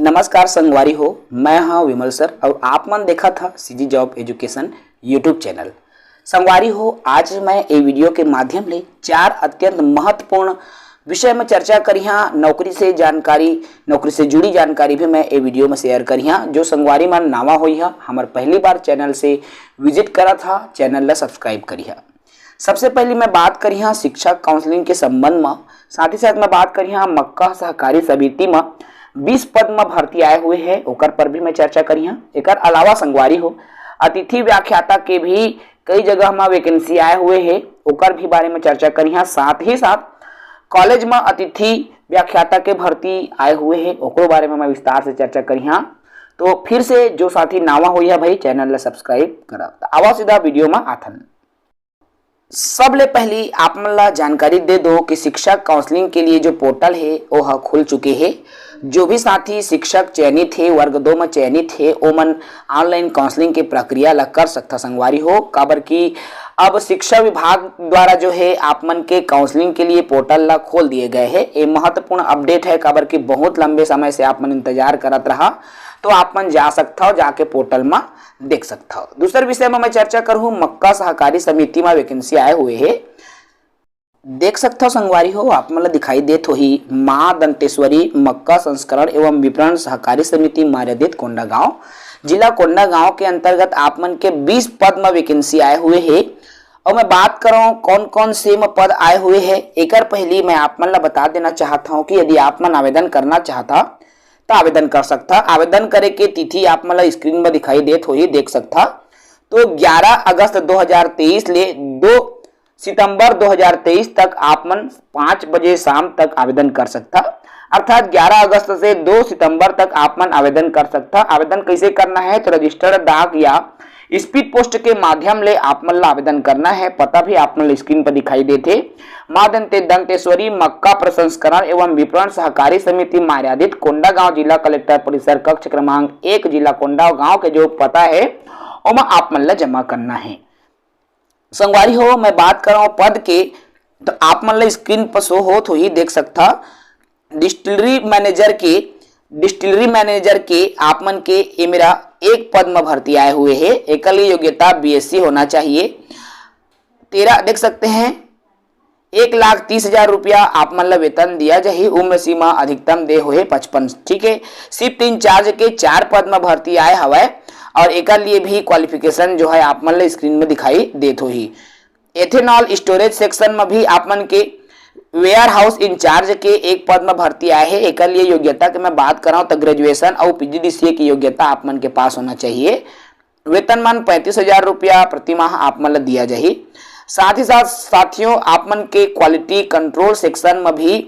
नमस्कार संगवारी हो, मैं हाँ विमल सर और आप मन देखा था CG job education YouTube channel. संगवारी हो, आज मैं ये वीडियो के माध्यम ले 4 अत्यंत महत्वपूर्ण विषय में चर्चा करिहा। नौकरी से जुड़ी जानकारी भी मैं ये वीडियो में शेयर करिहा। जो संगवारी मन नावा होई हा, हमार पहली बार चैनल से विजिट करा था, चैनल ला सब्सक्राइब करिहा। सबसे पहले मैं बात करिहा शिक्षा काउंसलिंग के संबंध में, साथ ही साथ मैं बात करिहा मक्का सहकारी समिति में 20 पद में भर्ती आए हुए हैं, ओकर पर भी मैं चर्चा करिहा। एकर अलावा संगवारी हो, अतिथि व्याख्याता के भी कई जगह में वैकेंसी आए हुए हैं, ओकर भी बारे में चर्चा करिहा। साथ ही साथ कॉलेज में अतिथि व्याख्याता के भर्ती आए हुए हैं, ओकरो बारे में मैं विस्तार से चर्चा करिहा। तो फिर से जो साथी नावा हुई है भाई, चैनल ला सब्सक्राइब करा। आवा सीधा वीडियो में आथन। सबले पहली आप मन ला जानकारी दे दो कि शिक्षा काउंसलिंग के लिए जो पोर्टल है वो खुल चुके हैं। जो भी साथी शिक्षक चयनित है, वर्ग 2 में चयनित है, ओमन ऑनलाइन काउंसलिंग की प्रक्रिया ला कर सकता संगवारी हो। काबर की अब शिक्षा विभाग द्वारा जो है आप मन के काउंसलिंग के लिए पोर्टल ला खोल दिए गए हैं। ये महत्वपूर्ण अपडेट है, काबर की बहुत लंबे समय से आप मन इंतजार करत रहा, तो आप मन जा सकता हो, जाके पोर्टल में देख सकता हो। दूसरे विषय में मैं चर्चा करूं, मक्का सहकारी समिति में वैकेंसी आए हुए है। देख सकते हो संगवारी हो, आप मतलब दिखाई देत हो ही मां दंतेश्वरी मक्का संस्करण एवं विपणन सहकारी समिति मार्यादित कोंडागांव, जिला कोंडागांव के अंतर्गत आप मन के 20 पद में वैकेंसी आए हुए है। और मैं बात करूं कौन कौन से में पद आए हुए है, एकर पहली मैं आप मन ला बता देना चाहता हूं कि यदि आप मन आवेदन करना चाहता तो आवेदन कर सकता। आवेदन करे के तिथि आप मन ला स्क्रीन में दिखाई देत हो ही, देख सकता। तो 11 अगस्त 2023 ले 2 सितंबर 2023 तक आप मन 5 बजे शाम तक आवेदन कर सकता। अर्थात 11 अगस्त से 2 सितंबर तक आप मन आवेदन कर सकता। आवेदन कैसे करना है, तो रजिस्टर्ड डाक या स्पीड पोस्ट के माध्यम ले आप मन ला आवेदन करना है। पता भी आप मन स्क्रीन पर दिखाई देते। मां दंतेश्वरी मक्का प्रसंस्करण एवं विपणन सहकारी समिति मार्यादित कोंडागांव, जिला कलेक्टर परिसर, कक्ष क्रमांक 1, जिला कोंडागांव के जो पता है वो आप मन ला जमा करना है। संगवारी हो, मैं बात कर रहा हूं पद के, तो आप मन ला स्क्रीन पर शो हो तो ही देख सकता। डिस्टिलरी मैनेजर के आप मन के ये मेरा एक पद में भर्ती आए हुए है। एक योग्यता बीएससी होना चाहिए। 13 देख सकते हैं 1,30,000 रुपया आप मन ला वेतन दिया जाही। उम्र सीमा अधिकतम दे हुए 55। ठीक है। शिफ्ट इंचार्ज के 4 पद में भर्ती आए हवाए और एक लिए भी क्वालिफिकेशन जो है आप मन ला स्क्रीन में दिखाई देत हो ही। एथेनॉल स्टोरेज सेक्शन में भी आप मन के वेयर हाउस इंचार्ज के एक पद में भर्ती आए है। एक लिए योग्यता की मैं बात कर रहा हूं तो ग्रेजुएशन और पीजीडीसीए की योग्यता आप मन के पास होना चाहिए। वेतनमान 35,000 रुपया प्रति माह आप मन ला दिया जाही। साथ ही साथ साथियों आप मन के क्वालिटी कंट्रोल सेक्शन में भी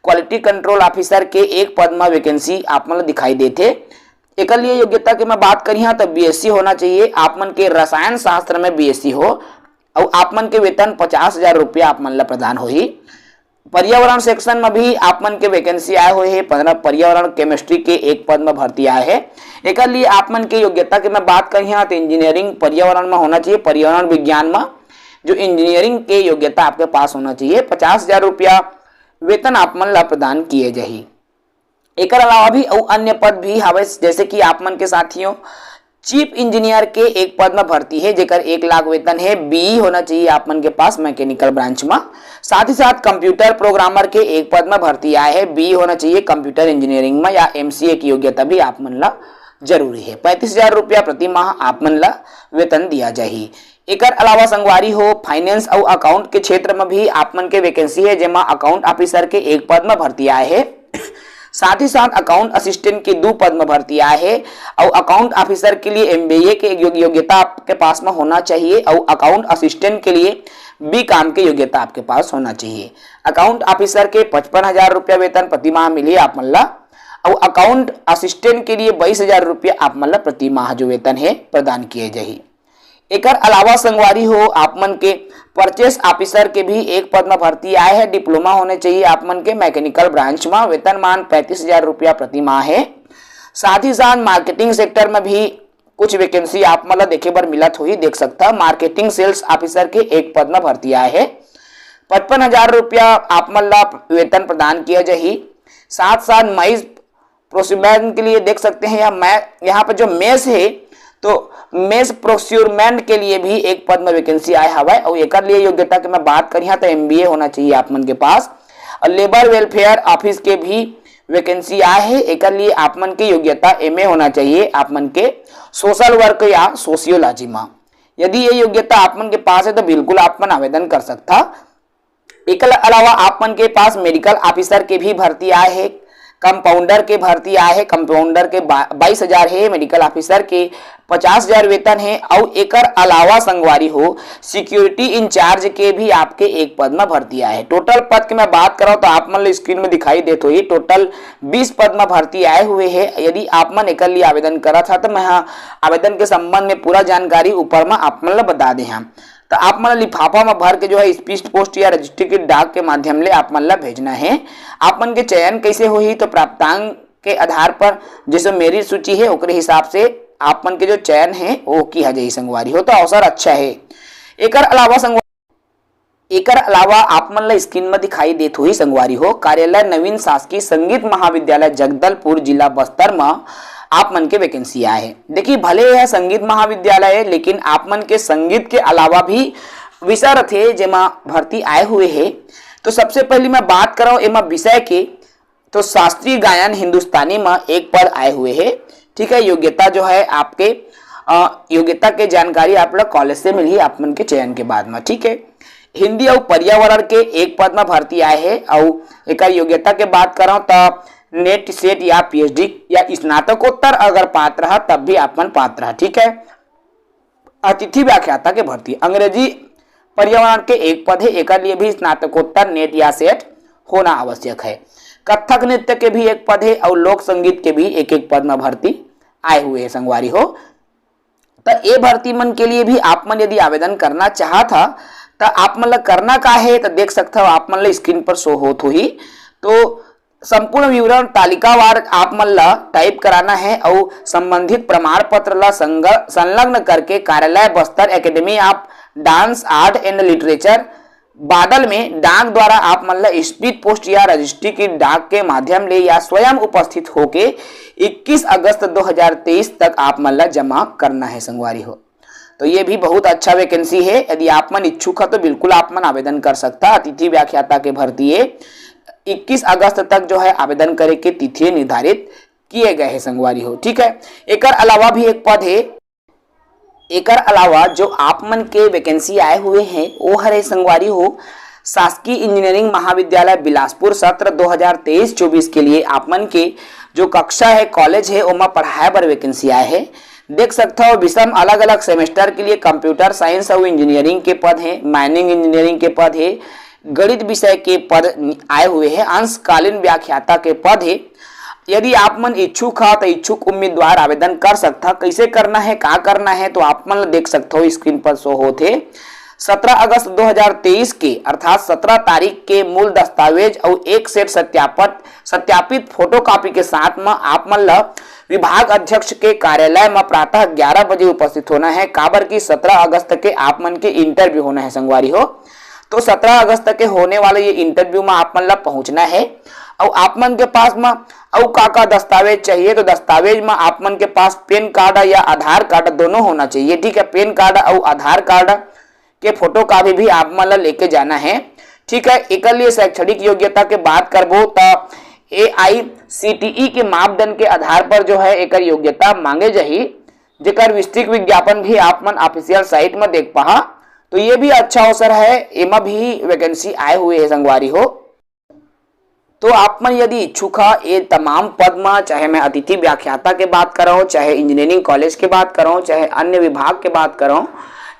क्वालिटी कंट्रोल ऑफिसर के एक पद में वैकेंसी आप मन ला दिखाई देते। एक लिए योग्यता की मैं बात करी तो बीएससी होना चाहिए। आप मन के रसायन शास्त्र में बीएससी हो और आप मन के वेतन 50,000 रुपया आप मन ला प्रदान हो ही। पर्यावरण सेक्शन में भी आप मन के वैकेंसी आए हुए हैं। 15 पर्यावरण केमिस्ट्री के एक पद में भर्ती आए है। एक लिए आप मन के योग्यता की मैं बात करी तो इंजीनियरिंग पर्यावरण में होना चाहिए। पर्यावरण विज्ञान में जो इंजीनियरिंग के योग्यता आपके पास होना चाहिए। 50,000 रुपया वेतन आप मन ला प्रदान किए जाही। एक अलावा भी अन्य पद भी हवे, जैसे कि आप मन के साथियों चीफ इंजीनियर के एक पद में भर्ती है, जेकर 1 लाख वेतन है। बीई होना चाहिए आप मन के पास मैकेनिकल ब्रांच में। साथ ही साथ कंप्यूटर प्रोग्रामर के एक पद में भर्ती आए है। बीई होना चाहिए कंप्यूटर इंजीनियरिंग में, या एमसीए की योग्यता भी आप मन ला जरूरी है। 35,000 रुपया प्रति माह आप मन ला वेतन दिया जाही। एक अलावा संगवारी हो फाइनेंस और अकाउंट के क्षेत्र में भी आप मन के वैकेंसी है, जेमा अकाउंट ऑफिसर के एक पद में भर्ती आए है। साथ ही साथ अकाउंट असिस्टेंट के 2 पद में भर्ती आए है। और अकाउंट ऑफिसर के लिए एमबीए के योग्यता आपके पास में होना चाहिए और अकाउंट असिस्टेंट के लिए बीकॉम के योग्यता आपके पास होना चाहिए। अकाउंट ऑफिसर के 55,000 रुपया वेतन प्रति माह मिले आप मन ला, और अकाउंट असिस्टेंट के लिए 22,000 रुपया आप मन ला प्रति माह जो वेतन है प्रदान किए जाही। एक अलावा संगवारी हो आप मन के परचेस ऑफिसर के भी एक पद में भर्ती आए है। डिप्लोमा होने चाहिए आप मन के मैकेनिकल ब्रांच में। वेतनमान 35,000 रुपया प्रति माह है। साथ ही साथ मार्केटिंग सेक्टर में भी कुछ वैकेंसी आप मन ला देखे बर मिलत हुई, देख सकता। मार्केटिंग सेल्स ऑफिसर के एक पद में भर्ती आए है। 55,000 रुपया आप मन ला वेतन प्रदान किया जाही। साथ साथ मई प्रोक्योरमेंट के लिए देख सकते हैं, यहाँ पर जो मेस है तो मेस प्रोक्योरमेंट के लिए भी एक पद में वैकेंसी आया हुआ है। और एक लिए योग्यता की मैं बात करी तो MBA होना चाहिए आप मन के पास। और लेबर वेलफेयर ऑफिस के भी वैकेंसी आए है, एक लिए आप मन की योग्यता MA होना चाहिए आप मन के सोशल वर्क या सोशियोलॉजी में। यदि ये योग्यता आप मन के पास है तो बिल्कुल आप मन आवेदन कर सकता। एक अलावा आप मन के पास मेडिकल ऑफिसर के भी भर्ती आए है, कंपाउंडर के भर्ती आए है, कंपाउंडर के 22,000 है, मेडिकल ऑफिसर के 50,000 वेतन है। और एक अलावा संगवारी हो सिक्योरिटी इंचार्ज के भी आपके एक पद में भर्ती आए है। टोटल पद की मैं बात करूं तो आप मन स्क्रीन में दिखाई देते हो, ये टोटल 20 पद में भर्ती आए हुए है। यदि आप मन एक लिए आवेदन करा था तो मैं आवेदन के संबंध में पूरा जानकारी ऊपर में आप मन बता दे। तो आप मन लिफाफा में भर के जो है स्पीड पोस्ट या रजिस्ट्रेटेड डाक के माध्यम ले आप मन भेजना है। आप मन के चयन कैसे हुई तो प्राप्तांक के आधार पर जैसे मेरिट सूची है उकरे हिसाब से आप मन के जो चयन है वो की जाए संगवारी हो, तो अवसर अच्छा है। एक अलावा आप मन स्क्रीन में दिखाई देत हुई संगवारी हो कार्यालय नवीन शासकीय संगीत महाविद्यालय जगदलपुर जिला बस्तर में आप मन के वैकेंसी आए है। देखिए भले यह संगीत महाविद्यालय है लेकिन आप मन के संगीत के अलावा भी विषय थे जेमा भर्ती आए हुए है। तो सबसे पहले मैं बात कर रहा हूँ एमा विषय के, तो शास्त्रीय गायन हिंदुस्तानी में एक पद आए हुए है। ठीक है, योग्यता जो है आपके योग्यता के जानकारी आप लोग कॉलेज से मिली आप मन के चयन के बाद में। ठीक है, हिंदी और पर्यावरण के एक पद में भर्ती आए है। और एक योग्यता के बात कर रहा हूँ तो नेट सेट या PhD या स्नातकोत्तर अगर पात्र है तब भी आप मन पात्र है। ठीक है, अतिथि व्याख्याता के भर्ती अंग्रेजी पर्यावरण के एक पद है, एक लिए भी स्नातकोत्तर नेट या सेट होना आवश्यक है। कथक नृत्य के भी एक पद है और लोक संगीत के भी एक एक पद में भर्ती आए हुए है संगवारी हो। तो ये भर्ती मन के लिए भी आप मन यदि आवेदन करना चाहा था तो आप मन करना का है तो देख सकते हो आप मन स्क्रीन पर शो होत हुई। तो संपूर्ण विवरण तालिकावार आप मन टाइप कराना है और संबंधित प्रमाण पत्र संलग्न करके कार्यालय Bastar academy of dance art and literature बादल में डाक द्वारा आप मन स्पीड पोस्ट या रजिस्ट्री की डाक के माध्यम ले या स्वयं उपस्थित होके 21 अगस्त 2023 तक आप मन जमा करना है संगवारी हो। तो ये भी बहुत अच्छा वैकेंसी है, यदि आप मन इच्छुक है तो बिल्कुल आप मन आवेदन कर सकता। अतिथि व्याख्याता के भर्ती है 21 अगस्त तक जो है आवेदन करे के तिथि निर्धारित किए गए हैं संगवारी हो। ठीक है, एक अलावा भी एक पद है, एक अलावा जो आप मन के वैकेंसी आए हुए हैं वो हरे संगवारी हो शासकीय इंजीनियरिंग महाविद्यालय बिलासपुर सत्र 2023-24 के लिए आप मन के जो कक्षा है कॉलेज है उमा पढ़ाए पर वैकेंसी आए है। देख सकते हो विषम अलग अलग सेमेस्टर के लिए कंप्यूटर साइंस और इंजीनियरिंग के पद है, माइनिंग इंजीनियरिंग के पद है, गणित विषय के पद आए हुए हैं, अंशकालीन व्याख्याता के पद है। यदि आप मन इच्छुक है तो इच्छुक उम्मीदवार आवेदन कर सकता। कैसे करना है क्या करना है तो आप मन देख सकते हो स्क्रीन पर शो होते 17 अगस्त 2023 के अर्थात 17 तारीख के मूल दस्तावेज और एक सेट सत्यापित फोटोकॉपी के साथ में आप मन विभाग अध्यक्ष के कार्यालय में प्रातः 11 बजे उपस्थित होना है। काबर की 17 अगस्त के आप मन के इंटरव्यू होना है संगवारी हो। तो 17 अगस्त के होने वाले ये इंटरव्यू में आप मन पहुंचना है। और आप मन के पास में और का दस्तावेज चाहिए तो दस्तावेज में आप मन के पास पैन कार्ड या आधार कार्ड दोनों होना चाहिए। ठीक है, पैन कार्ड और आधार कार्ड के फोटो कॉपी भी आप मन लेके जाना है। ठीक है, एक लिए शैक्षणिक योग्यता के बात करबो तो AICTE के मापदंड के आधार पर जो है एक योग्यता मांगे जाही, जेकर विस्तृत विज्ञापन भी आप मन ऑफिशियल साइट में देख पा। तो ये भी अच्छा अवसर है, एमा भी वैकेंसी आए हुए है संगवारी हो। तो आप मन यदि इच्छुक है ये तमाम पद में, चाहे मैं अतिथि व्याख्याता के बात कर रहा हूँ, चाहे इंजीनियरिंग कॉलेज के बात कर रहा हूँ, चाहे अन्य विभाग के बात कर रहा हूँ,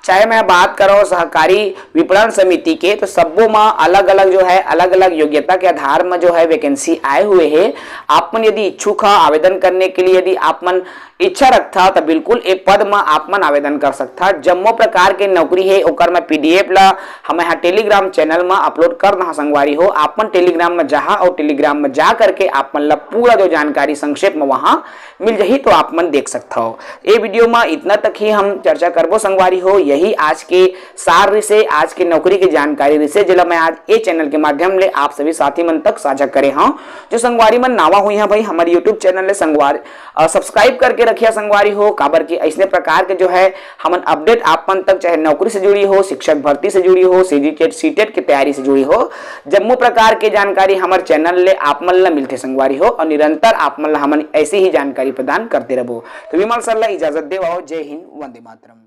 चाहे मैं बात कर रहा हूँ सहकारी विपणन समिति के, तो सबों में अलग अलग जो है अलग अलग योग्यता के आधार में जो है वैकेंसी आए हुए हैं। आप मन यदि इच्छुक है आवेदन करने के लिए, यदि आप मन इच्छा रखता तो बिल्कुल एक पद में आप मन आवेदन कर सकता। जम्मो प्रकार के नौकरी है ओकर में PDF ला हम यहाँ टेलीग्राम चैनल में अपलोड कर दहा संगवारी हो। आप मन टेलीग्राम में जहाँ और टेलीग्राम में जा करके आप मन ला पूरा जो जानकारी संक्षेप में वहाँ मिल जाही, तो आप मन देख सकता हो। ये वीडियो में इतना तक ही हम चर्चा करबो संगवारी हो। यही आज के सार रिसे आज के नौकरी की जानकारी रिसे जिला मैं आज ए चैनल के माध्यम ले आप सभी साथी मन तक साझा करे हाँ। जो संगवारी मन नावा हुई है भाई हमारे यूट्यूब चैनल ले संगवारी सब्सक्राइब करके रखिया संगवारी हो, काबर की ऐसे प्रकार के जो है हमन अपडेट आप मन तक चाहे नौकरी से जुड़ी हो, शिक्षक भर्ती से जुड़ी हो, सीटेट की तैयारी से जुड़ी हो, जम्मू प्रकार के जानकारी हमारे चैनल ले आप मन ला मिलते संगवारी हो और निरंतर आप मन ला हमन ऐसी ही जानकारी प्रदान करते रहो। तो विमल सर ला इजाजत देवाओ। जय हिंद, वंदे मातरम।